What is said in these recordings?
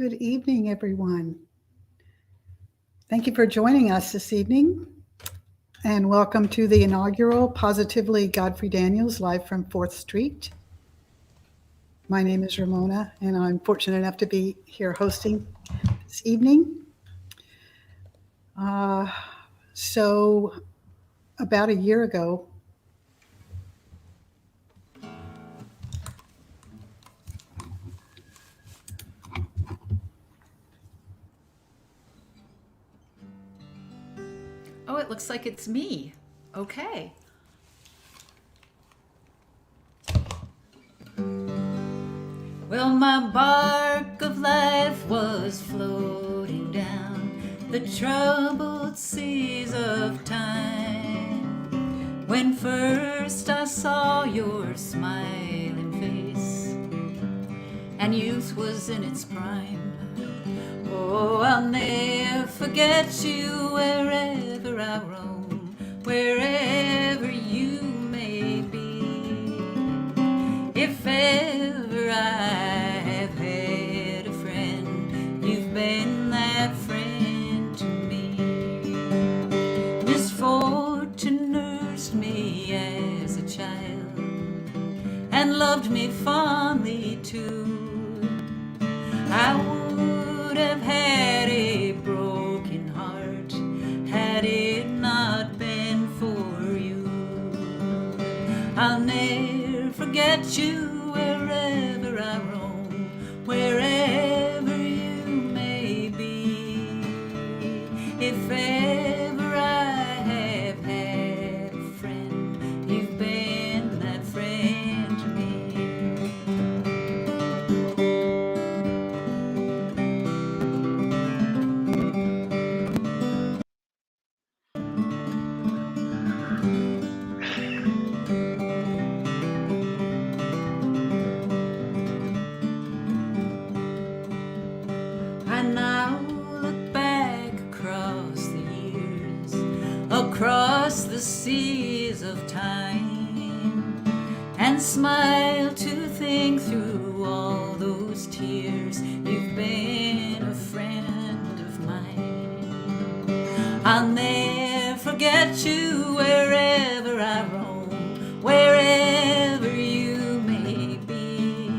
Good evening, everyone. Thank you for joining us this evening, and welcome to the inaugural Positively Godfrey Daniels live from 4th Street. My name is Ramona, and I'm fortunate enough to be here hosting this evening. So, about a year ago, Oh, it looks like it's me. Okay. Well, my bark of life was floating down the troubled seas of time, when first I saw your smiling face, and youth was in its prime. Oh, I'll never forget you wherever I roam, wherever you may be. If ever I have had a friend, you've been that friend to me. Misfortune nursed me as a child and loved me fondly too. I would have had a broken heart had it not been for you. I'll never forget you wherever I roam, wherever you may be. If ever I have had a friend, you've been that friend to me. I now look back across the years, across the seas of time, and smile to think through all those tears you've been a friend of mine. I'll never forget you wherever I roam, wherever you may be.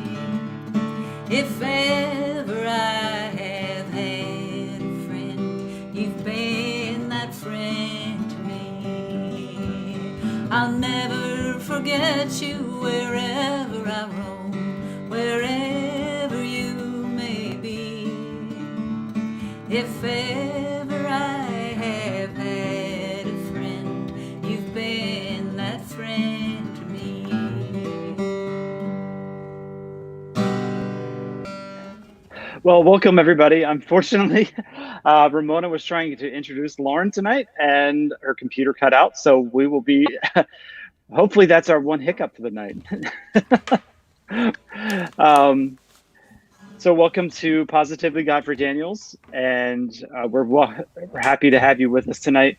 If ever I have had a friend, you've been that friend to me. I'll never forget you wherever I roam, wherever you may be. If ever I have had a friend, you've been that friend to me. Well, welcome everybody. Unfortunately, Ramona was trying to introduce Lauren tonight and her computer cut out. So we will be, hopefully that's our one hiccup for the night. So welcome to Positively Godfrey Daniels. And we're happy to have you with us tonight.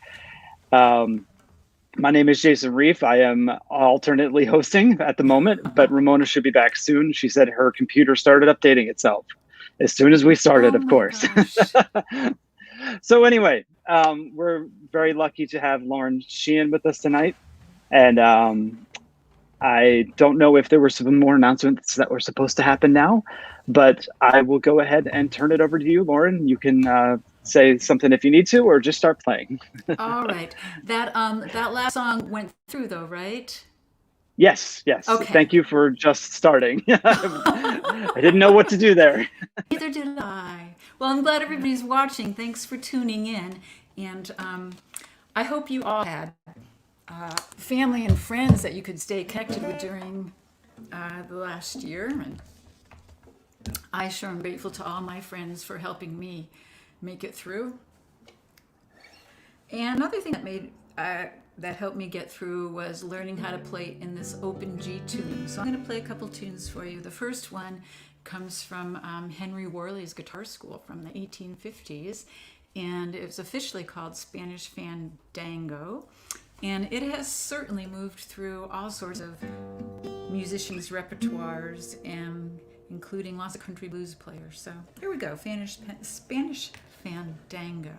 My name is Jason Reef. I am alternately hosting at the moment, but Ramona should be back soon. She said her computer started updating itself as soon as we started, Oh of my course. gosh. So anyway, we're very lucky to have Lauren Sheehan with us tonight. And I don't know if there were some more announcements that were supposed to happen now, but I will go ahead and turn it over to you, Lauren. You can say something if you need to, or just start playing. All right. That last song went through though, right? Yes, yes. Okay. Thank you for just starting. I didn't know what to do there. Neither did I. Well, I'm glad everybody's watching. Thanks for tuning in. And I hope you all had family and friends that you could stay connected with during the last year. And I sure am grateful to all my friends for helping me make it through. And another thing that helped me get through was learning how to play in this open G tuning. So I'm going to play a couple tunes for you. The first one comes from Henry Worley's guitar school from the 1850s, and it was officially called Spanish Fandango. And it has certainly moved through all sorts of musicians' repertoires and including lots of country blues players. So here we go, Spanish Fandango.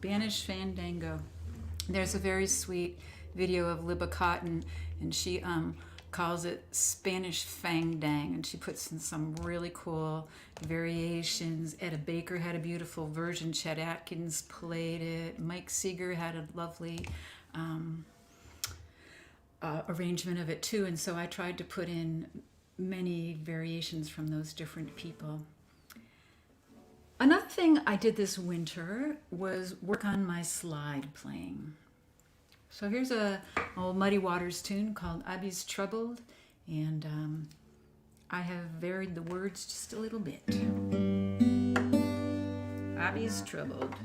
Spanish Fandango. There's a very sweet video of Libba Cotton, and she calls it Spanish Fang Dang, and she puts in some really cool variations. Etta Baker had a beautiful version. Chet Atkins played it. Mike Seeger had a lovely arrangement of it too, and so I tried to put in many variations from those different people. Another thing I did this winter was work on my slide playing. So here's a old Muddy Waters tune called Abby's Troubled, and I have varied the words just a little bit. Abby's Troubled.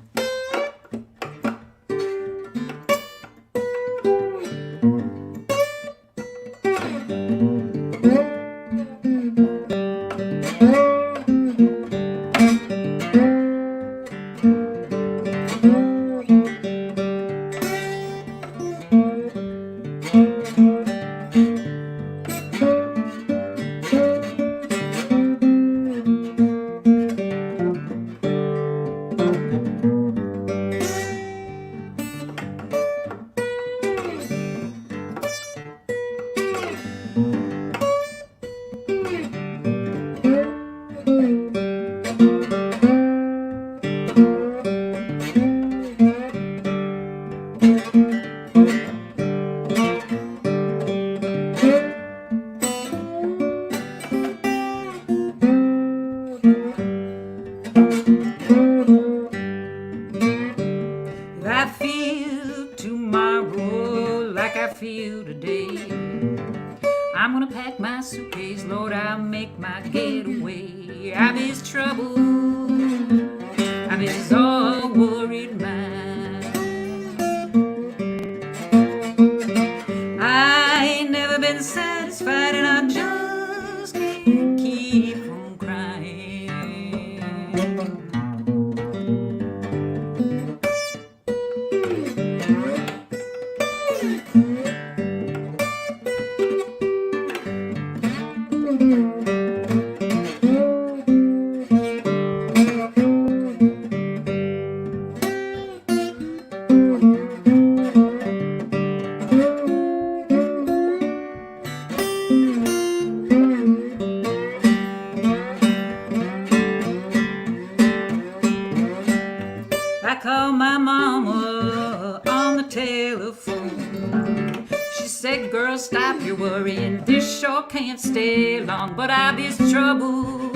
Can't stay long, but Abby's trouble.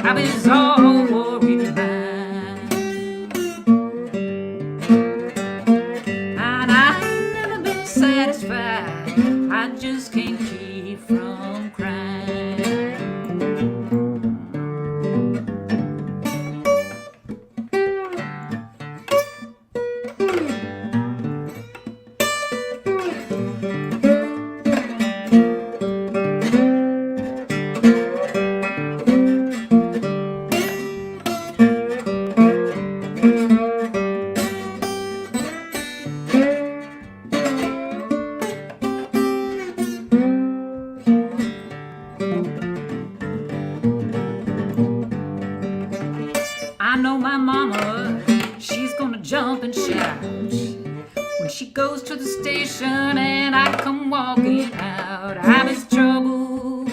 Abby's all worried mind, and I've never been satisfied. I just can't keep from crying. I know my mama, she's gonna jump and shout when she goes to the station and I come walking out. I was trouble,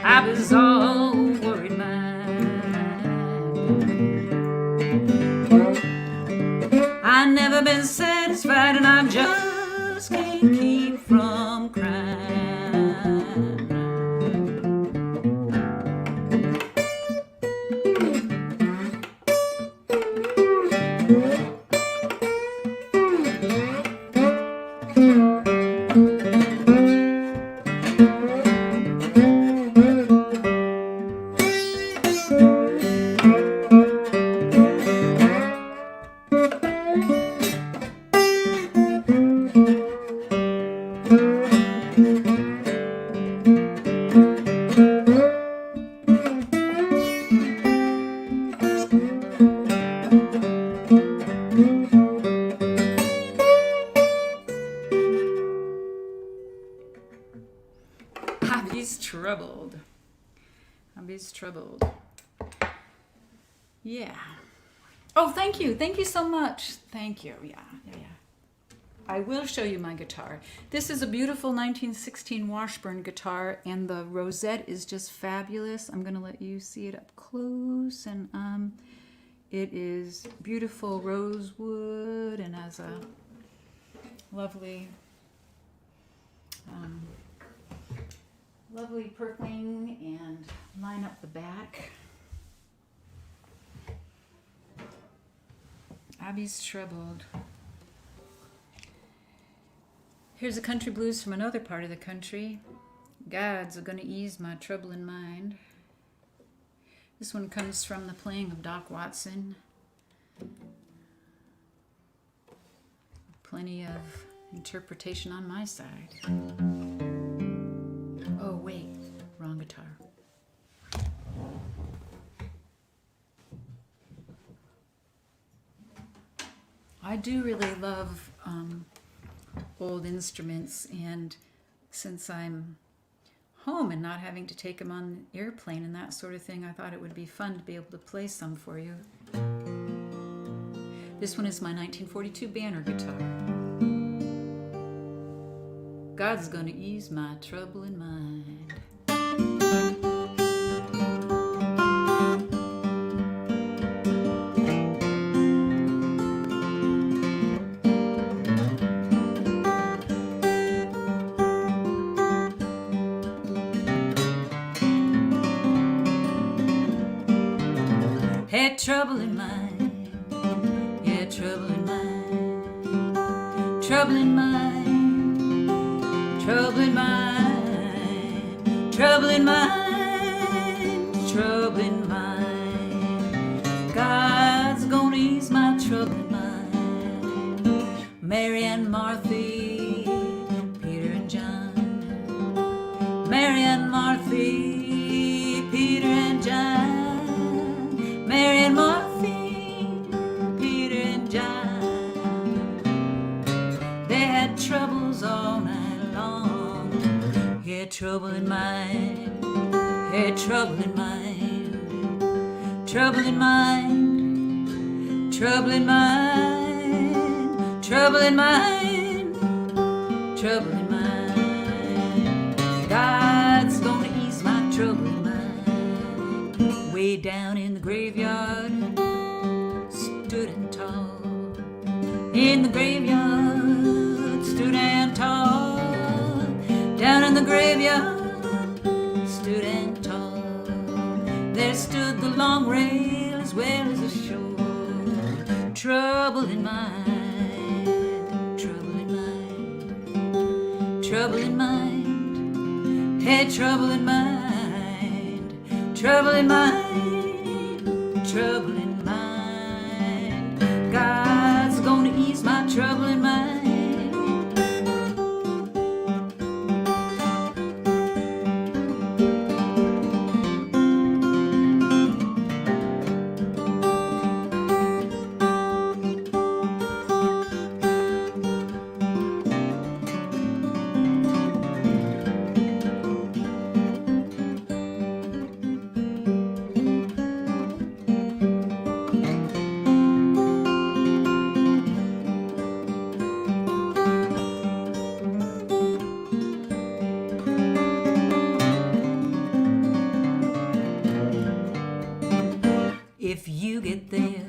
I was all worried mind. I never been satisfied and I just can't keep from crying. Troubled. Abby's troubled. Yeah. Oh, thank you. Thank you so much. Thank you. Yeah. I will show you my guitar. This is a beautiful 1916 Washburn guitar, and the rosette is just fabulous. I'm going to let you see it up close, and it is beautiful rosewood and has a lovely, lovely purfling and line up the back. Abby's troubled. Here's a country blues from another part of the country. God's gonna ease my troubling mind. This one comes from the playing of Doc Watson. Plenty of interpretation on my side. Oh wait, wrong guitar. I do really love old instruments, and since I'm home and not having to take them on the airplane and that sort of thing, I thought it would be fun to be able to play some for you. This one is my 1942 Banner guitar. God's gonna ease my troubling mind. Had trouble in mind, yeah, trouble in mind, trouble in mind, trouble in mind, trouble in mind, trouble in mind. God's gonna ease my trouble in mind. Mary and Marthy, Peter and John, Mary and Marthy, Peter and John. Mary and Marthy, Peter and John, they had troubles all night long. Had trouble in mind, had trouble in mind, trouble in mind, trouble in mind, trouble in mind, trouble in mind. God's gonna ease my trouble in mind. Way down in the graveyard, stood and tall. In the graveyard, stood and tall. Down in the graveyard, stood and tall. There stood the long rail as well as the shore. Trouble in mind, trouble in mind, trouble in mind. Had trouble in mind, trouble in mind, trouble in mind. God's gonna ease my trouble in mind. If you get there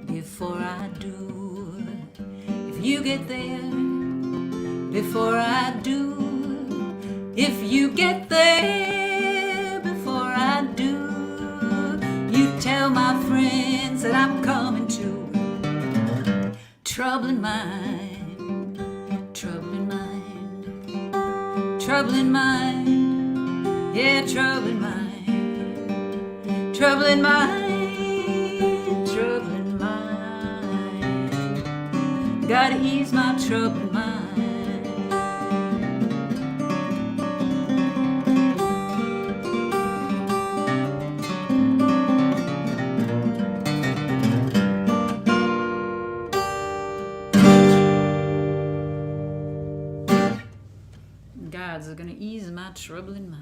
before I do, if you get there before I do, if you get there before I do, you tell my friends that I'm coming to. Trouble in mind, trouble in mind, trouble in mind, yeah, trouble in mind, trouble in mind. Trouble in mind, gotta ease my trouble in mind. God's gonna ease my trouble in mind.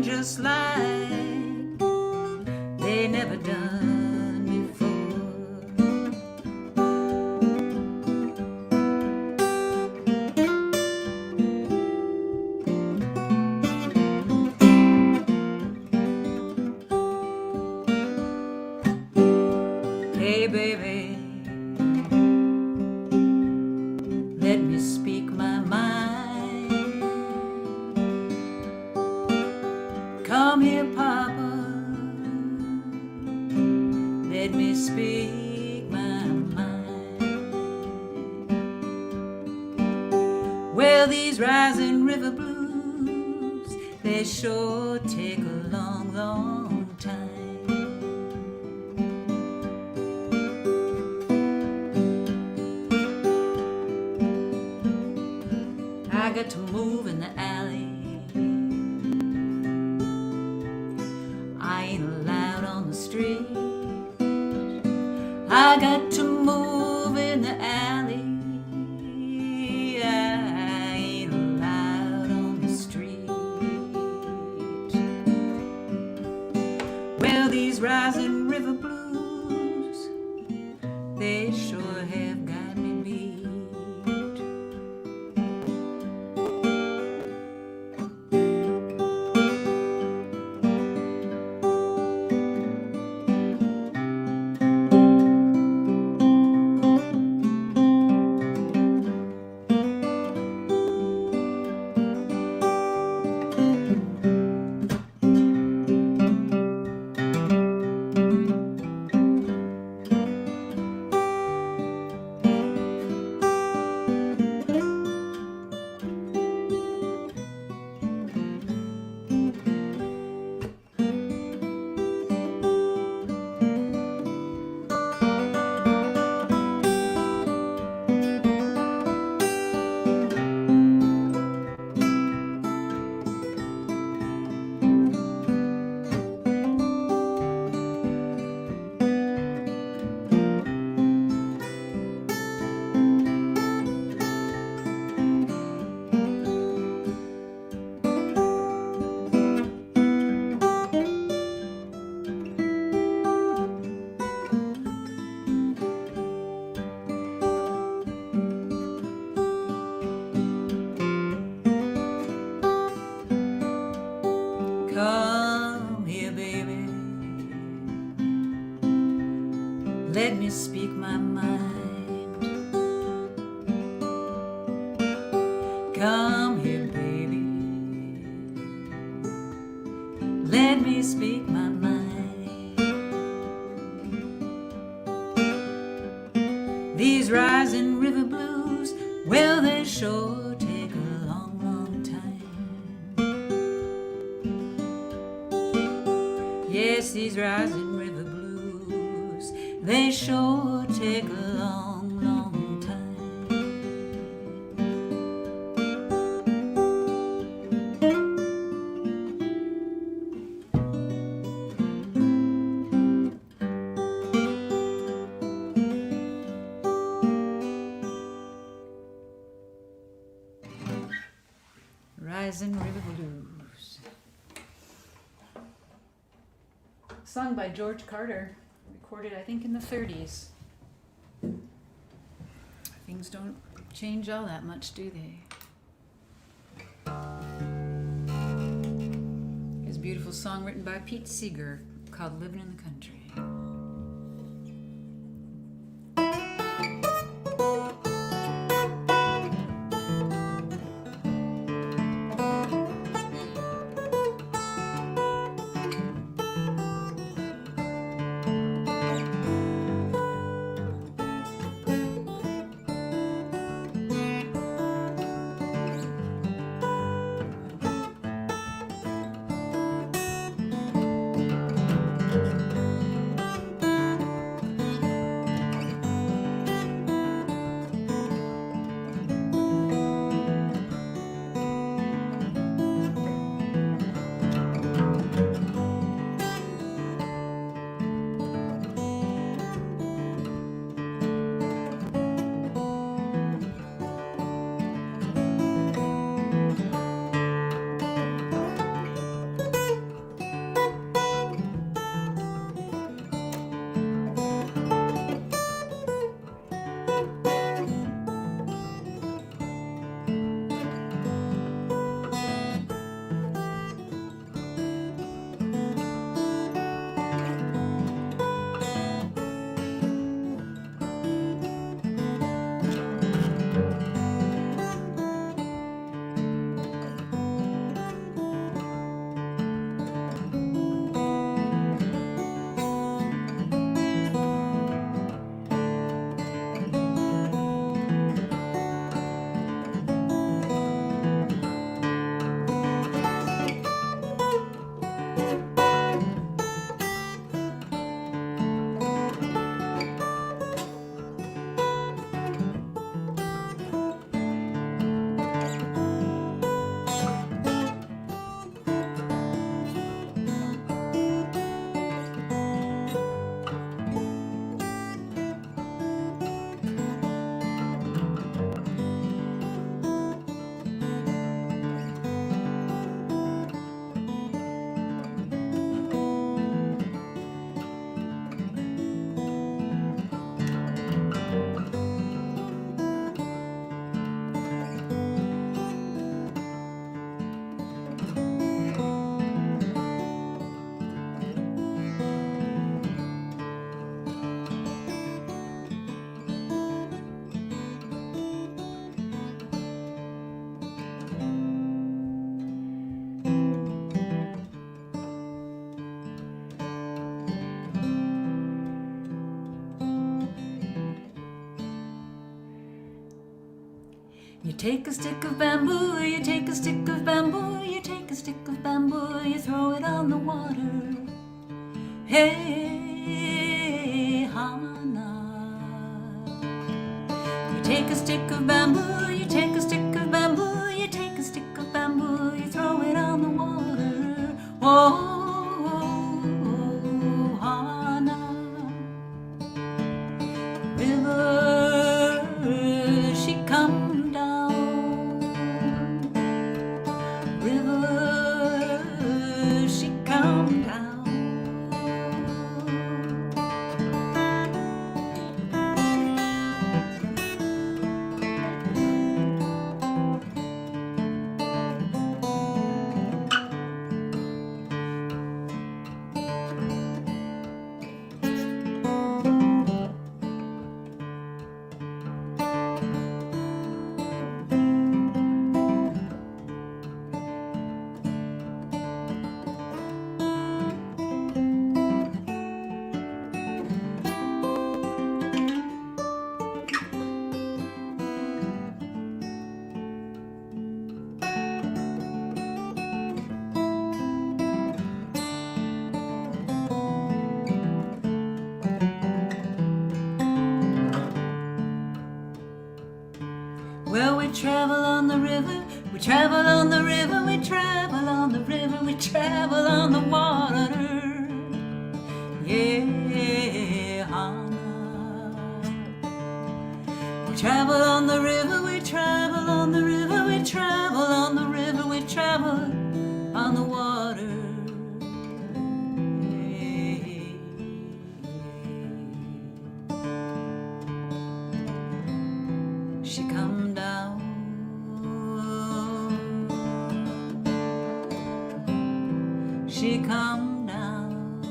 doing just like they never done before. Hey baby, let me speak my mind. Come here, Papa, let me speak my mind. Well, these rising river blues, they sure take a long, long time. I got to move in the alley. I ain't allowed on the street. I got to move in the alley. I ain't allowed on the street. Well, these rising river blues, they sure have got me beat. Come here, baby, let me speak my mind. Come here, baby, let me speak my mind. These rising river blues, well, they sure take a long, long time. Yes, these rising river blues, they sure take a long, long time. Rising River Blues. Sung by George Carter, recorded I think in the 30s. Things don't change all that much, do they? Here's a beautiful song written by Pete Seeger called Living in the Country. take a stick of bamboo, you take a stick of bamboo, you take a stick of bamboo, you throw it on the water. Hey, Hana. You take a stick of bamboo, you take a stick of bamboo, you take a stick of bamboo, you throw it on the water. Oh, Hana. River, she come down. River, she come down. Well, we travel on the river, we travel on the river, we travel on the river, we travel on the water. Yeah, Hana. We travel on the river, we travel on the river, we travel on the river, we travel on the water. She come down. She come down.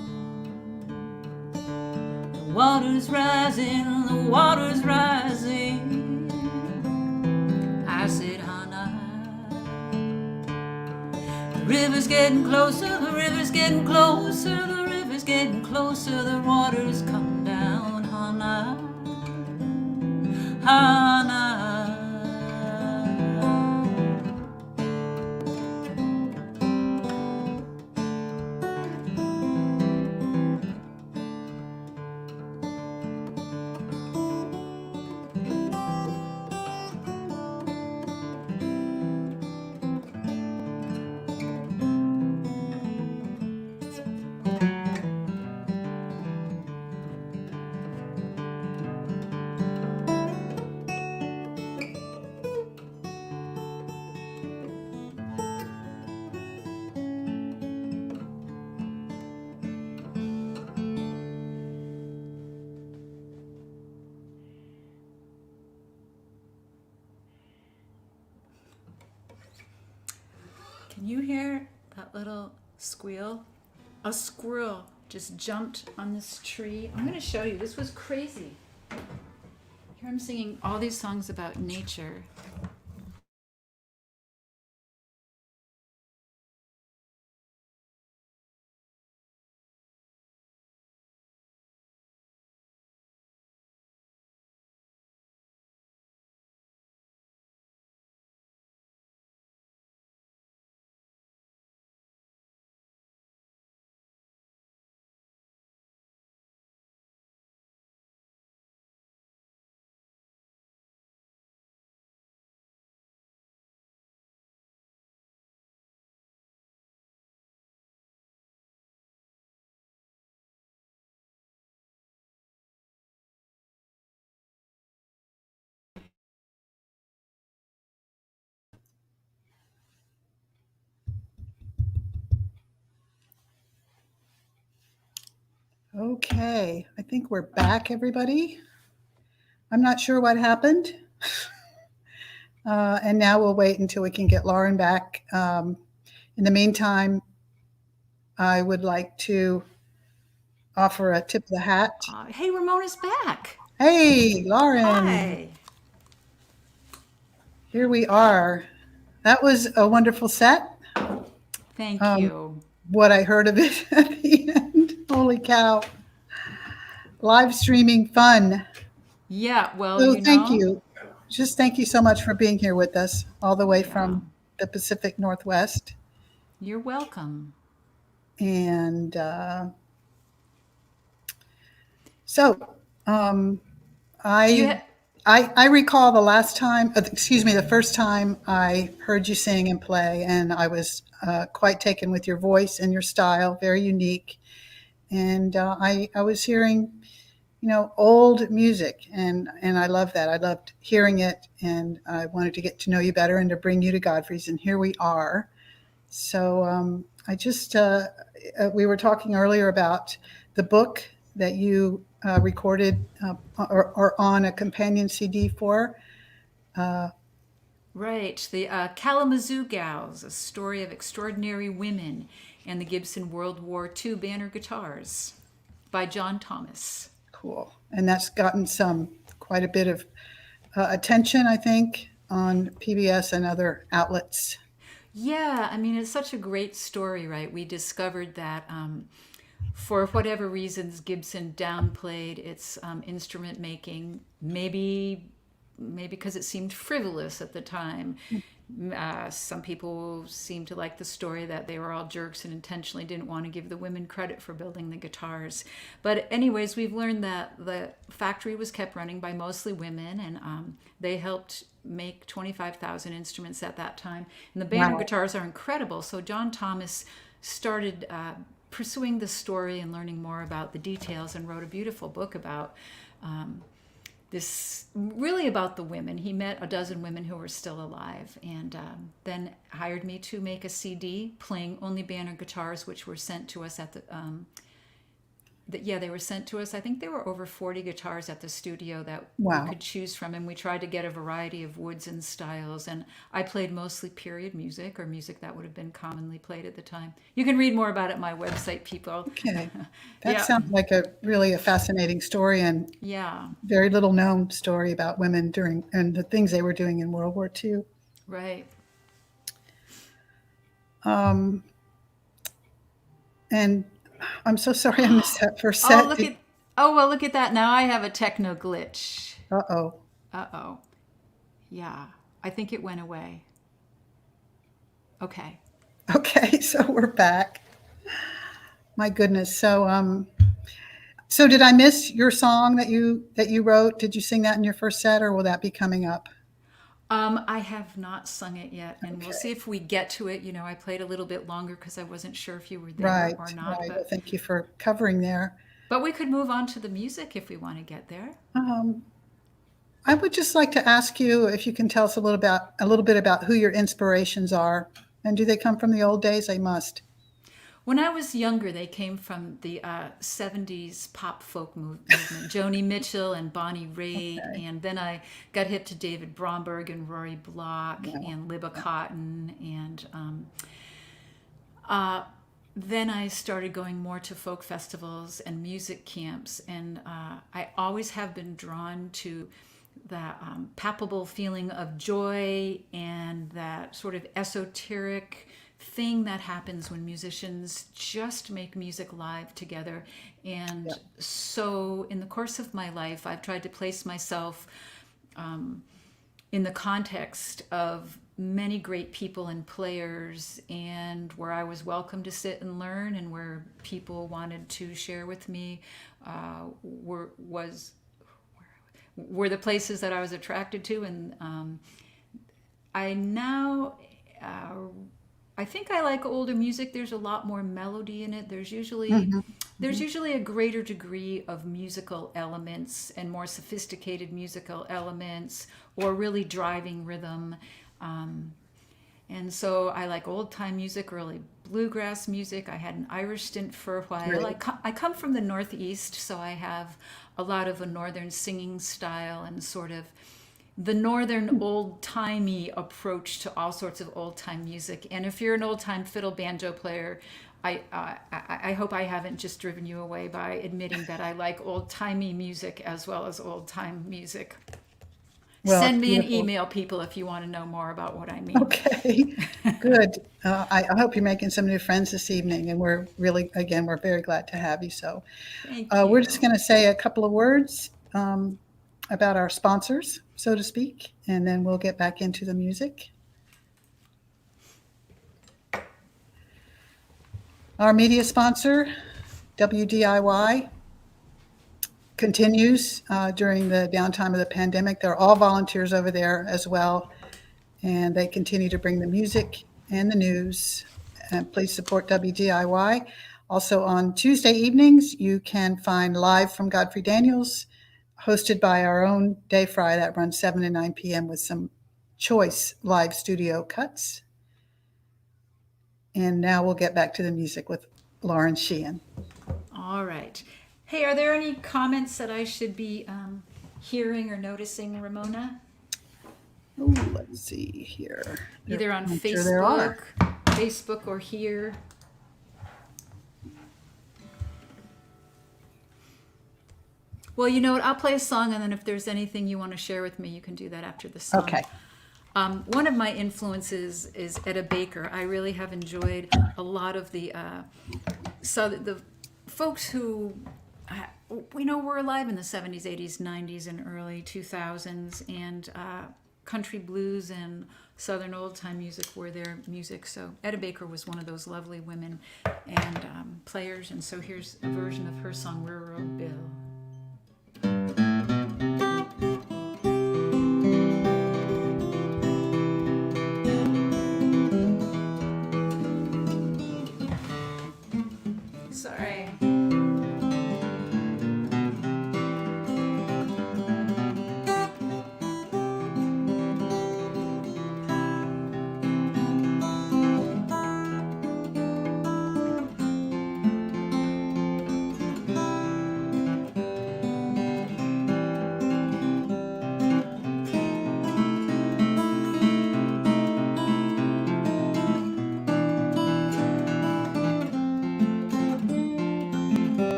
The water's rising, the water's rising. I said, Hana. The river's getting closer, the river's getting closer, the river's getting closer, the water's come down, Hana. Hana. Can you hear that little squeal? A squirrel just jumped on this tree. I'm going to show you. This was crazy. Here I'm singing all these songs about nature. Okay, I think we're back, everybody. I'm not sure what happened. And now we'll wait until we can get Lauren back. In the meantime, I would like to offer a tip of the hat. Hey, Ramona's back. Hey, Lauren. Hi. Here we are. That was a wonderful set. Thank you. What I heard of it at the end. Holy cow. Live streaming fun. Yeah, well, So you thank know, you. just thank you so much for being here with us all the way Yeah. from the Pacific Northwest. You're welcome. And so Do you I recall the last time, excuse me, the first time I heard you sing and play, and I was quite taken with your voice and your style, very unique. And I was hearing, old music, and I love that. I loved hearing it, and I wanted to get to know you better and to bring you to Godfrey's, and here we are. So I just, we were talking earlier about the book that you recorded or on a companion CD for. Right, the Kalamazoo Gals, a story of extraordinary women and the Gibson World War II banner guitars by John Thomas. Cool. And that's gotten quite a bit of attention, I think, on PBS and other outlets. Yeah, I mean, it's such a great story, right? We discovered that for whatever reasons, Gibson downplayed its instrument making, maybe because it seemed frivolous at the time. Some people seemed to like the story that they were all jerks and intentionally didn't want to give the women credit for building the guitars. But anyways, we've learned that the factory was kept running by mostly women, and they helped make 25,000 instruments at that time. And the banner guitars are incredible. So John Thomas started pursuing the story and learning more about the details, and wrote a beautiful book about this, really about the women. He met a dozen women who were still alive, and then hired me to make a CD playing only banner guitars, which were sent to us at the they were sent to us. I think there were over 40 guitars at the studio that we could choose from, and we tried to get a variety of woods and styles. And I played mostly period music, or music that would have been commonly played at the time. You can read more about it at my website, people. Okay. That sounds like a fascinating story, and very little known story about women during, and the things they were doing in World War II. Right. And I'm so sorry I missed that first set. Look at that. Now I have a techno glitch. Uh-oh. Yeah. I think it went away. Okay. Okay, so we're back. My goodness. So so did I miss your song that you wrote? Did you sing that in your first set, or will that be coming up? I have not sung it yet, and we'll see if we get to it. I played a little bit longer because I wasn't sure if you were there or not. Right. Well, thank you for covering there. But we could move on to the music if we want to get there. I would just like to ask you if you can tell us a little bit about who your inspirations are, and do they come from the old days? They must. When I was younger, they came from the 70s pop folk movement, Joni Mitchell and Bonnie Raitt, and then I got hip to David Bromberg and Rory Block and Libba Cotton, and then I started going more to folk festivals and music camps, and I always have been drawn to that palpable feeling of joy and that sort of esoteric thing that happens when musicians just make music live together. And so in the course of my life, I've tried to place myself in the context of many great people and players, and where I was welcome to sit and learn, and where people wanted to share with me were the places that I was attracted to. And I think I like older music. There's a lot more melody in it. There's usually a greater degree of musical elements and more sophisticated musical elements, or really driving rhythm. And so I like old time music, early bluegrass music. I had an Irish stint for a while. Really? I come from the Northeast, so I have a lot of a northern singing style and sort of the northern old-timey approach to all sorts of old-time music. And if you're an old-time fiddle banjo player, I hope I haven't just driven you away by admitting that I like old-timey music as well as old-time music. Well, send me beautiful. an email, people, if you want to know more about what I mean. Okay, good. I hope you're making some new friends this evening, and we're very glad to have you. So Thank you. we're just going to say a couple of words. about our sponsors, so to speak, and then we'll get back into the music. Our media sponsor, WDIY, continues during the downtime of the pandemic. They're all volunteers over there as well, and they continue to bring the music and the news. And please support WDIY. Also on Tuesday evenings, you can find Live from Godfrey Daniels, hosted by our own Dave Fry, that runs 7 to 9 p.m. with some choice live studio cuts. And now we'll get back to the music with Lauren Sheehan. All right. Hey, are there any comments that I should be hearing or noticing, Ramona? Oh, let's see here. Either on I'm Facebook, sure there are. Facebook or here. Well, you know what? I'll play a song, and then if there's anything you want to share with me, you can do that after the song. Okay. One of my influences is Etta Baker. I really have enjoyed a lot of the folks who we know were alive in the 70s, 80s, 90s, and early 2000s, and country blues and Southern old time music were their music. So Etta Baker was one of those lovely women and players. And so here's a version of her song, Railroad Bill. Sorry.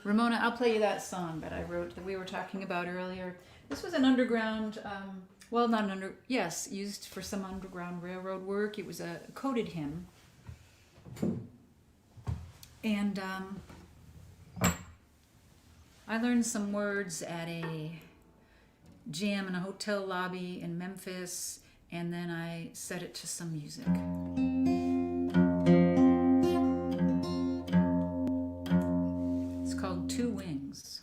Ramona, I'll play you that song that I wrote that we were talking about earlier. This was an underground, used for some underground railroad work. It was a coded hymn. And I learned some words at a jam in a hotel lobby in Memphis, and then I set it to some music. It's called Two Wings.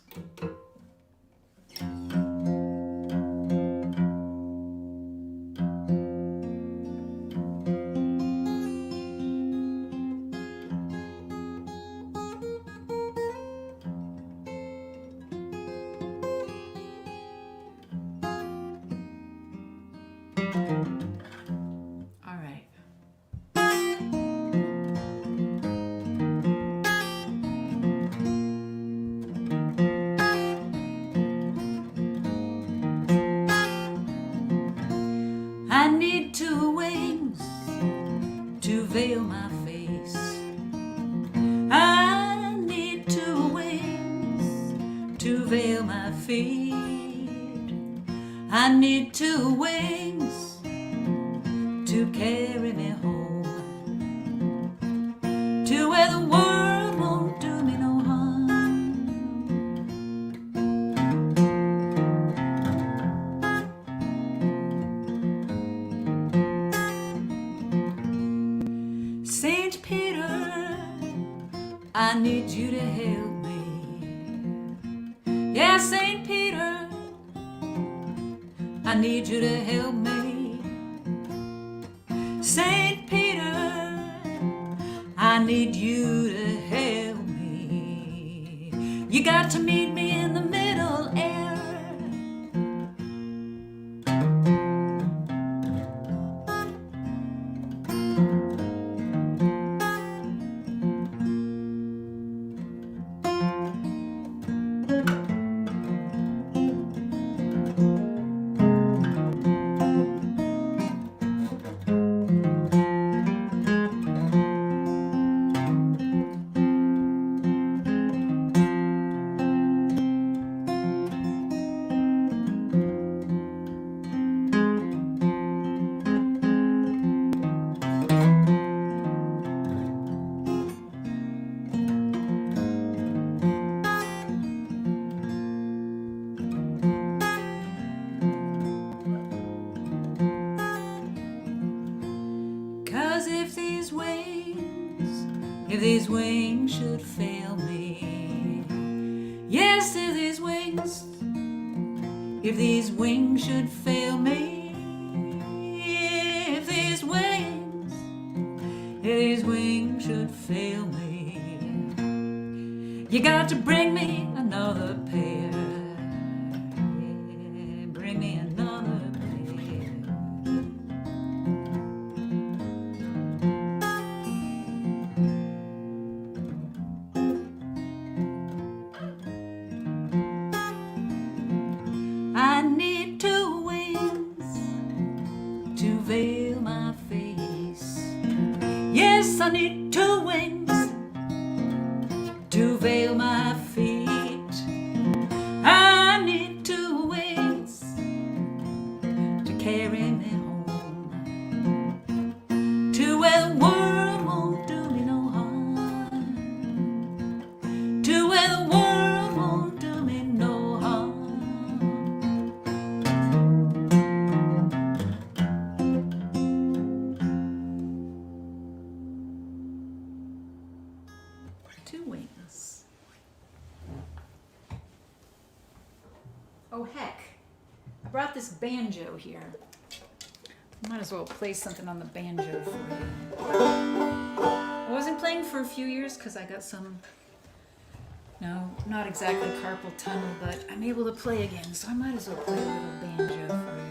All right. I need two wings to veil my face. I need two wings to veil my feet. I need two wings to carry me home to where the world won't do me no harm. I need you to help me. Yeah, St. Peter, I need you to help me. St. Peter, I need you to help me. You got to meet me in the middle air. If these wings should fail me, yes, if these wings should fail me, if these wings should fail me, you got to bring me another pair. Yeah, bring me another pair. I need 2 wings to veil my face. Yes, I need 2 wings to veil my feet. I need 2 wings to carry me home to where the world won't do me no harm, to where the world won't do me no harm. Two wings. Oh, heck. I brought this banjo here. Might as well play something on the banjo for you. I wasn't playing for a few years because I got some, no, not exactly carpal tunnel, but I'm able to play again, so I might as well play a little banjo for you.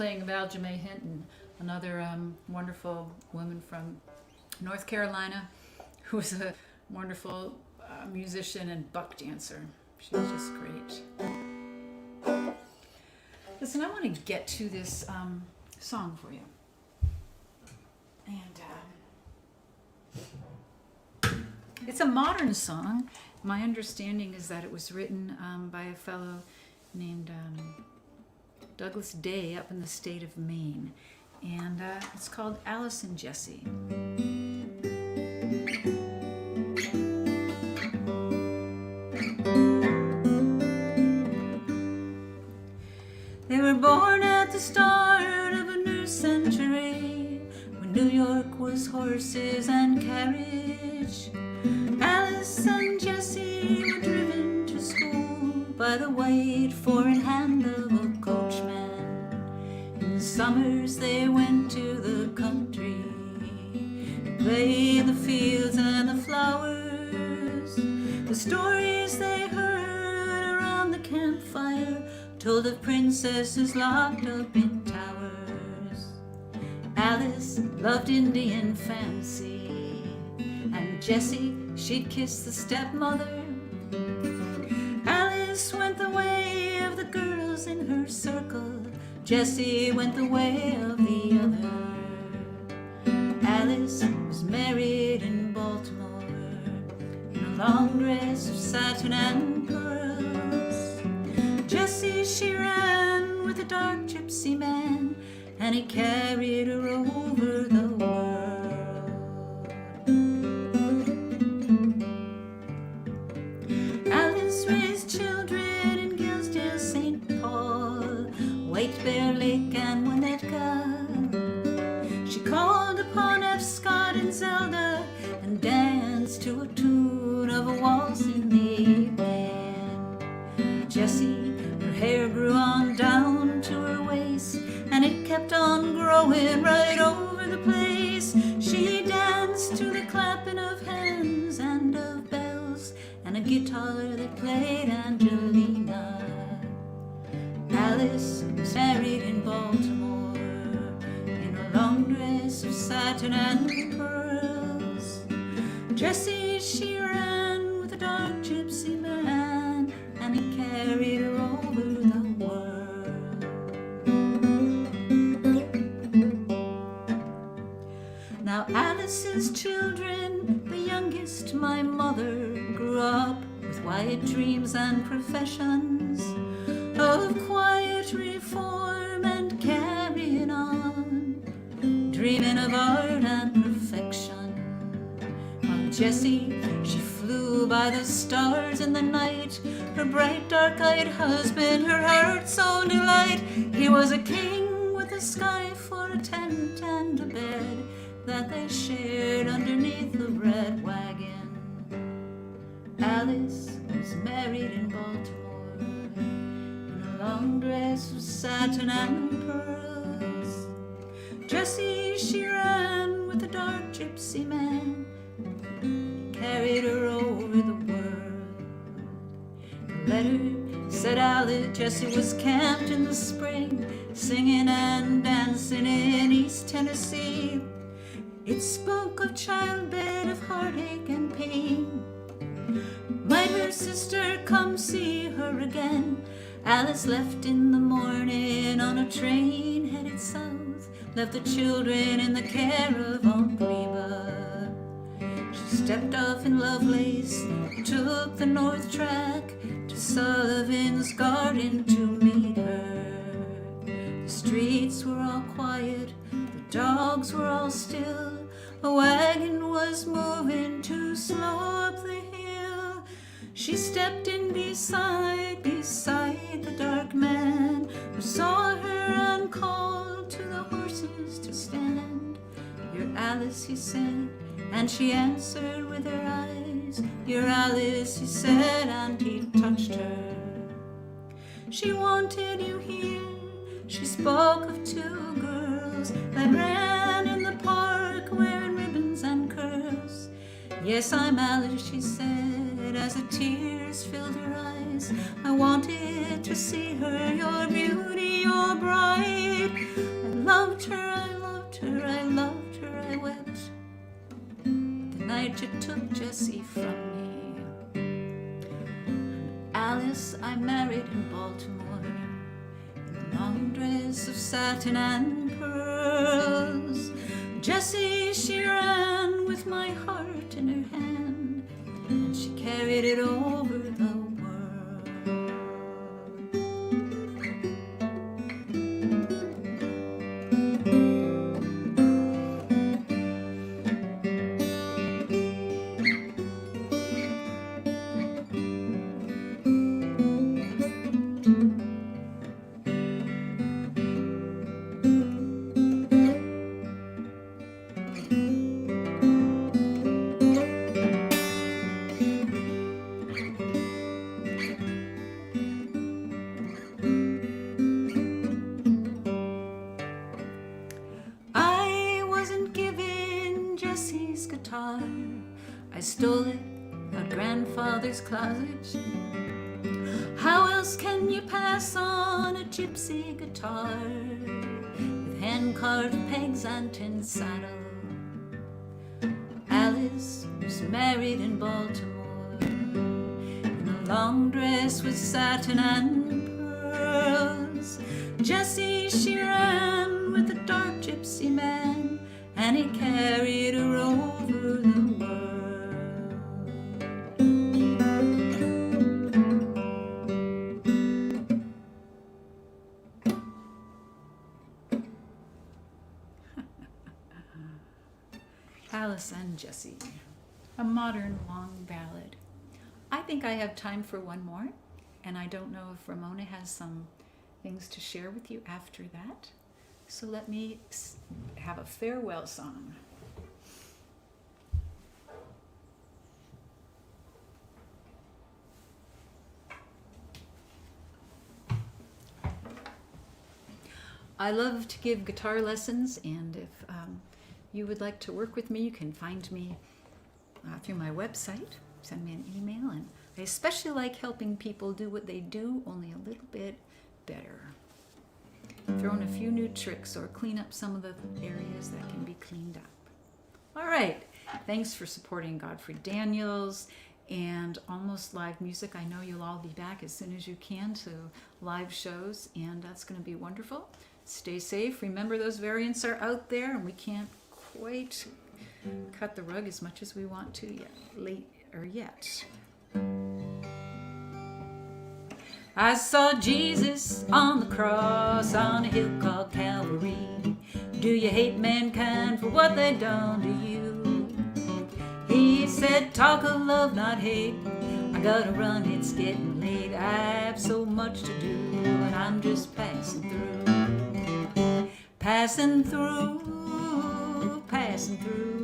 playing Val May Hinton, another wonderful woman from North Carolina, who was a wonderful musician and buck dancer. She was just great. Listen, I want to get to this song for you. And it's a modern song. My understanding is that it was written by a fellow named Douglas Day up in the state of Maine. And it's called Alice and Jesse. They were born at the start of a new century, when New York was horses and carriage. Alice and Jesse were driven to school by the white four-in-hand of a coachman. In the summers they went to the country to play in the fields and the flowers. The stories they heard around the campfire told of princesses locked up in towers. Alice loved Indian fancy, and Jessie, she'd kiss the stepmother. Alice went the way of the girls in her circle, Jessie went the way of the other. Alice was married in Baltimore in a long dress of satin and pearls. Jessie, she ran with a dark gypsy man, and he carried her over the world. Alice raised children in Gilsdale, St. Paul, White Bear Lake, and Winnetka. She called upon F. Scott and Zelda and danced to a tune of a waltz in the evening. Jessie, her hair grew on down to her waist, and it kept on growing right over the place. She danced to the clapping of hands and of bells, and a guitar that played Angelina. Alice was married in Baltimore in a long dress of satin and pearls. Jessie, she ran with a dark gypsy man, and he carried her over the world. Now Alice's children, the youngest, my mother, grew up with wide dreams and professions of quiet reform and carrying on, dreaming of art and perfection. While Jessie, she flew by the stars in the night, her bright dark-eyed husband, her heart's own delight. He was a king with the sky for a tent and a bed that they shared underneath the bread wagon. Alice was married in Baltimore in a long dress of satin and pearls. Jessie, she ran with a dark gypsy man, carried her over the world. The letter said Alice, Jessie was camped in the spring, singing and dancing in East Tennessee. It spoke of childbed, of heartache and pain. Might her sister come see her again? Alice left in the morning on a train headed south, left the children in the care of Aunt Reba. She stepped off in Lovelace, took the north track to Sullivan's Garden to meet her. The streets were all quiet, the dogs were all still, a wagon was moving too slow up the hill. She stepped in beside the dark man who saw her and called to the horses to stand. "You're Alice," he said, and she answered with her eyes. "You're Alice," he said, and he touched her. She wanted you here. She spoke of two girls that ran in the park wearing ribbons and curls. "Yes, I'm Alice," she said, as the tears filled her eyes. "I wanted to see her, your beauty, your bride. I loved her, I loved her, I loved her, I wept the night you took Jessie from me. Alice I married in Baltimore, in a long dress of satin and pearls. Jessie, she ran with my heart in her hand, and she carried it over the world. I stole it out grandfather's closet. How else can you pass on a gypsy guitar with hand-carved pegs and tin saddle? Alice was married in Baltimore in a long dress with satin and pearls. Jessie, she ran with a dark gypsy man, and he carried her over the world. Alice and Jessie, a modern long ballad. I think I have time for one more, and I don't know if Ramona has some things to share with you after that. So let me have a farewell song. I love to give guitar lessons, and if you would like to work with me, you can find me through my website. Send me an email, and I especially like helping people do what they do, only a little bit better. Throw in a few new tricks or clean up some of the areas that can be cleaned up. All right, thanks for supporting Godfrey Daniels and Almost Live Music. I know you'll all be back as soon as you can to live shows, and that's going to be wonderful. Stay safe. Remember, those variants are out there, and we can't quite cut the rug as much as we want to yet. I saw Jesus on the cross on a hill called Calvary. Do you hate mankind for what they done to you? He said, talk of love, not hate. I gotta run, it's getting late. I have so much to do, and I'm just passing through. Passing through, passing through.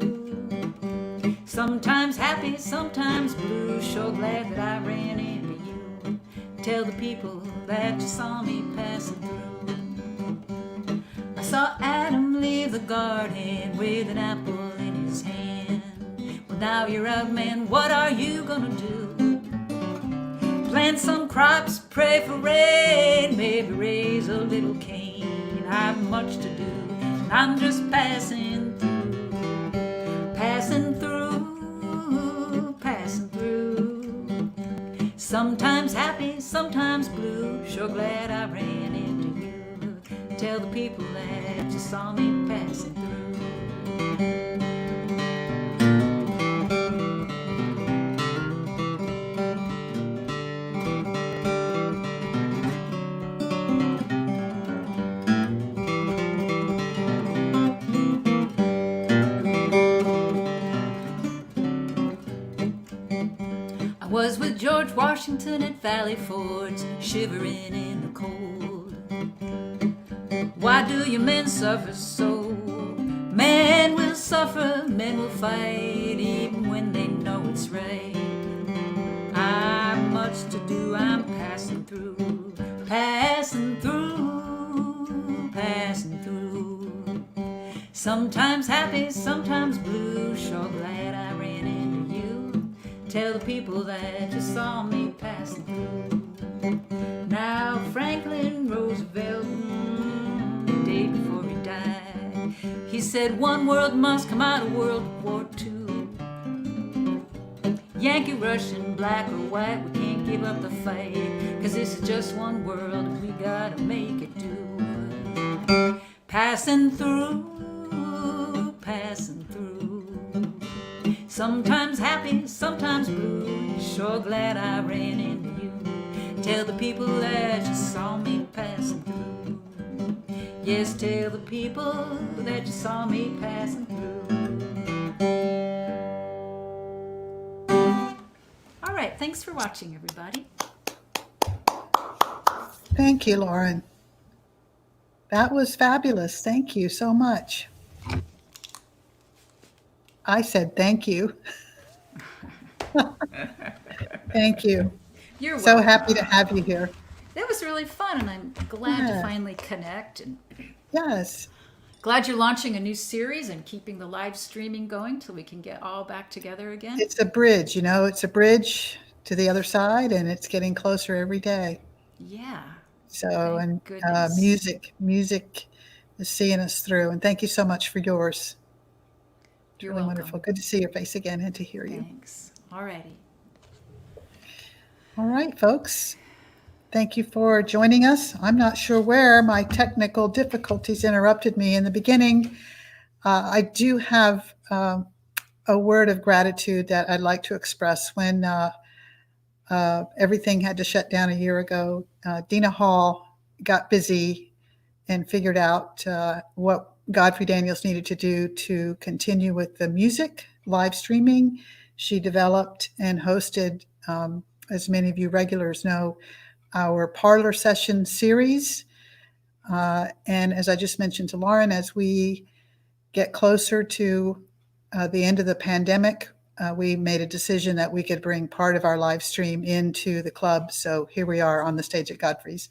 Sometimes happy, sometimes blue. Sure glad that I ran into you. Tell the people that you saw me passing through. I saw Adam leave the garden with an apple in his hand. Well, now you're out, man, what are you gonna do? Plant some crops, pray for rain, maybe raise a little cane. I've much to do, and I'm just passing through. Passing through, passing through. Sometimes happy, sometimes blue. Sure glad I ran into you. Tell the people that you saw me passing through. Was with George Washington at Valley Forge, shivering in the cold. Why do you men suffer so? Men will suffer, men will fight, even when they know it's right. I've much to do, I'm passing through, passing through, passing through. Sometimes happy, sometimes blue, sure glad I ran into you. Tell the people that you saw me passing through. Now Franklin Roosevelt said one world must come out of World War II. Yankee, Russian, black or white, we can't give up the fight, 'cause this is just one world and we gotta make it do. Passing through, passing through. Sometimes happy, sometimes blue. Sure glad I ran into you. Tell the people that you saw me passing through. Yes, tell the people that you saw me passing through. All right, thanks for watching, everybody. Thank you, Lauren. That was fabulous. Thank you so much. I said thank you. Thank you. You're So welcome. happy to have you here. That was really fun, and I'm glad Yeah. to finally connect, and Yes. glad you're launching a new series and keeping the live streaming going till we can get all back together again. It's a bridge, it's a bridge to the other side, and it's getting closer every day. Yeah. So, Thank and goodness. music is seeing us through. And thank you so much for yours. It's You're really welcome. wonderful. Good to see your face again and to hear you. Thanks. All righty. All right, folks. Thank you for joining us. I'm not sure where my technical difficulties interrupted me in the beginning. I do have a word of gratitude that I'd like to express. When everything had to shut down a year ago, Dina Hall got busy and figured out what Godfrey Daniels needed to do to continue with the music live streaming. She developed and hosted, as many of you regulars know, our Parlor Session series. And as I just mentioned to Lauren, as we get closer to the end of the pandemic, we made a decision that we could bring part of our live stream into the club. So here we are on the stage at Godfrey's,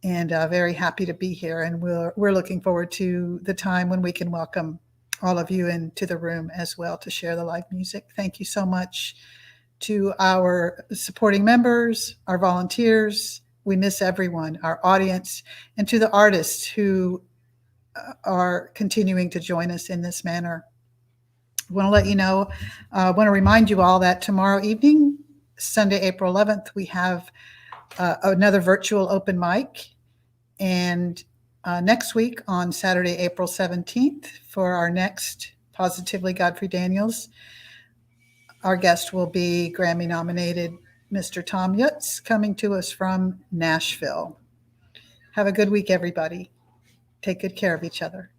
and very happy to be here. And we're looking forward to the time when we can welcome all of you into the room as well to share the live music. Thank you so much to our supporting members, our volunteers. We miss everyone, our audience, and to the artists who are continuing to join us in this manner. I want to let you know, I want to remind you all that tomorrow evening, Sunday, April 11th, we have another virtual open mic. And next week on Saturday, April 17th, for our next Positively Godfrey Daniels, our guest will be Grammy-nominated Mr. Tom Yutz, coming to us from Nashville. Have a good week, everybody. Take good care of each other.